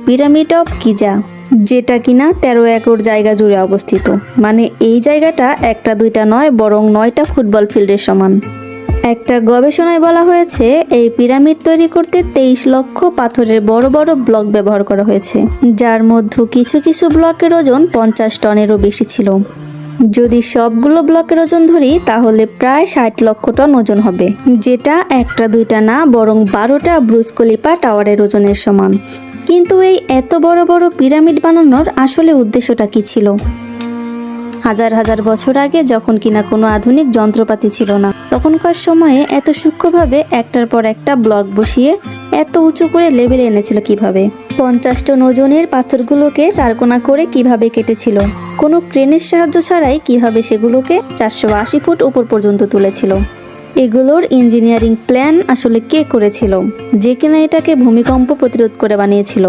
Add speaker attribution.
Speaker 1: Pyramid of Giza, যেটা কিনা 13 acre জায়গা জুড়ে অবস্থিত। মানে এই জায়গাটা একটা দুইটা নয়, বরং 9টা ফুটবল ফিল্ডের সমান। একটা গবেষণায় বলা হয়েছে এই পিরামিড তৈরি করতে 23 লক্ষ পাথরের বড় বড় ব্লক ব্যবহার করা হয়েছে, যার মধ্যে কিছু কিছু ব্লকের ওজন 50 টনেরও বেশি ছিল। যদি সবগুলো ব্লকের ওজন ধরি তাহলে প্রায় 60 লক্ষ টন ওজন হবে, যেটা একটা দুইটা না বরং 12টা বুর্জ খলিফা টাওয়ারের ওজনের সমান। কিন্তু এই এত বড় বড় পিরামিড বানানোর আসলে উদ্দেশ্যটা কি ছিল? হাজার হাজার বছর আগে যখন কিনা কোনো আধুনিক যন্ত্রপাতি ছিল না, তখনকার সময়ে এত সূক্ষ্মভাবে একটার পর একটা ব্লক বসিয়ে এত উঁচু করে লেভেলে এনেছিল কিভাবে? 50 টন ওজনের পাথরগুলোকে চারকোনা করে কিভাবে কেটেছিল? কোনো ক্রেনের সাহায্য ছাড়াই কিভাবে সেগুলোকে 480 ফুট উপর পর্যন্ত তুলেছিল? এগুলোর ইঞ্জিনিয়ারিং প্ল্যান আসলে কে করেছিল, যে কিনা এটাকে ভূমিকম্প প্রতিরোধ করে বানিয়েছিল?